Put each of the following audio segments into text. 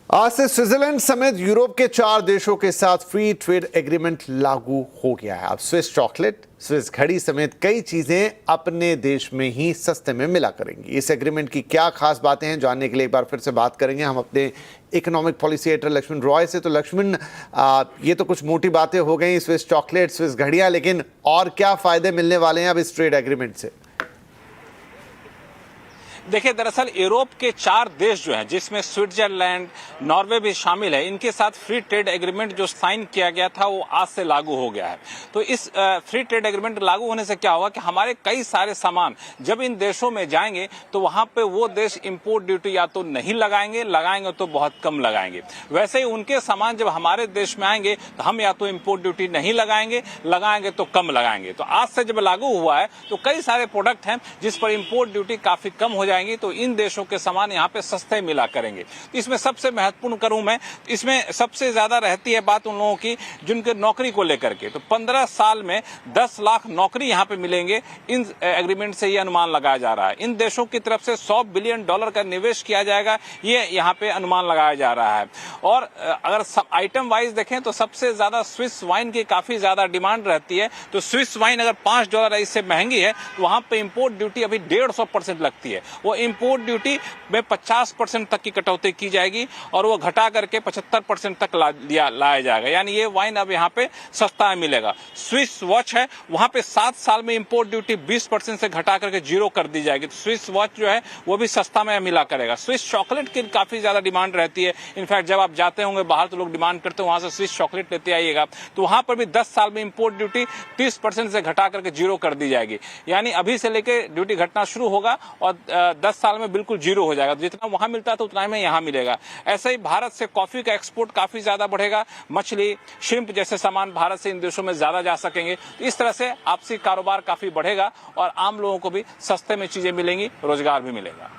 आज से स्विट्जरलैंड समेत यूरोप के 4 देशों के साथ फ्री ट्रेड एग्रीमेंट लागू हो गया है। अब स्विस चॉकलेट, स्विस घड़ी समेत कई चीजें अपने देश में ही सस्ते में मिला करेंगी। इस एग्रीमेंट की क्या खास बातें हैं, जानने के लिए एक बार फिर से बात करेंगे हम अपने economic policy editor Lakshman Roy से। तो लक्ष्मण, ये तो कुछ मोटी बातें हो गई, स्विस चॉकलेट, स्विस घड़ियां, लेकिन और क्या फायदे मिलने वाले हैं अब इस ट्रेड एग्रीमेंट से? देखिए, दरअसल यूरोप के 4 देश जो हैं, जिसमें स्विट्जरलैंड, नॉर्वे भी शामिल है, इनके साथ फ्री ट्रेड एग्रीमेंट जो साइन किया गया था वो आज से लागू हो गया है। तो इस फ्री ट्रेड एग्रीमेंट लागू होने से क्या होगा कि हमारे कई सारे सामान जब इन देशों में जाएंगे तो वहां पे वो देश इंपोर्ट ड्यूटी या तो नहीं लगाएंगे तो बहुत कम लगाएंगे। वैसे ही उनके सामान जब हमारे देश में आएंगे तो हम या तो इंपोर्ट ड्यूटी नहीं लगाएंगे तो कम लगाएंगे। तो आज से जब लागू हुआ है तो कई सारे प्रोडक्ट हैं जिस पर इंपोर्ट ड्यूटी काफी कम हो जाएगी, तो इन देशों के सामान यहाँ पे सस्ते मिला करेंगे। इसमें सबसे महत्वपूर्ण करूं मैं, इसमें सबसे ज्यादा रहती है बात उन लोगों की जिनके नौकरी को लेकर के। तो 15 साल में 10 लाख नौकरी यहाँ पे मिलेंगे, इन एग्रीमेंट से ये अनुमान लगाया जा रहा है। इन देशों की तरफ से $100 बिलियन का निवेश किया जाएगा, ये यहाँ पे अनुमान लगाया जा रहा है। और अगर आइटम वाइज देखें तो सबसे ज्यादा स्विस वाइन की काफी ज्यादा डिमांड रहती है। तो स्विस वाइन अगर $5 इससे महंगी है तो वहां पे इंपोर्ट ड्यूटी अभी 150% लगती है। वो इंपोर्ट ड्यूटी में 50% तक की कटौती की जाएगी और वो घटा करके 75% तक लाया जाएगा। यानी ये वाइन अब यहाँ पे सस्ता मिलेगा। स्विस वॉच है, वहां पे 7 साल में इंपोर्ट ड्यूटी 20% से घटा करके 0 कर दी जाएगी। तो स्विस वॉच जो है वो भी सस्ता में मिला करेगा। स्विस चॉकलेट की काफी ज्यादा डिमांड रहती है। इनफैक्ट जब आप जाते होंगे बाहर तो लोग डिमांड करते हैं वहां से स्विस चॉकलेट लेते आइएगा, तो वहां पर भी 10 साल में इंपोर्ट ड्यूटी 30% से घटा करके 0 कर दी जाएगी। यानी अभी से लेके ड्यूटी घटना शुरू होगा और 10 साल में बिल्कुल 0 हो जाएगा। जितना वहां मिलता था उतना में यहां मिलेगा। ऐसे ही भारत से कॉफी का एक्सपोर्ट काफी ज्यादा बढ़ेगा। मछली, श्रिम्प जैसे सामान भारत से इन देशों में ज्यादा जा सकेंगे। इस तरह से आपसी कारोबार काफी बढ़ेगा और आम लोगों को भी सस्ते में चीजें मिलेंगी, रोजगार भी मिलेगा।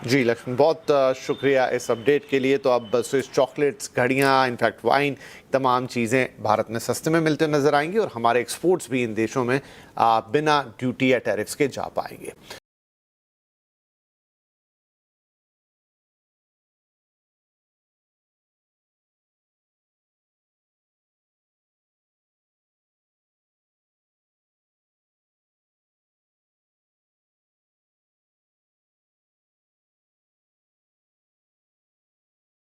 जी लक्ष्मण, बहुत शुक्रिया इस अपडेट के लिए। तो अब स्विस चॉकलेट्स, घड़ियां, इनफैक्ट वाइन, तमाम चीज़ें भारत में सस्ते में मिलते नजर आएंगी और हमारे एक्सपोर्ट्स भी इन देशों में बिना ड्यूटी या टैरिफ्स के जा पाएंगे।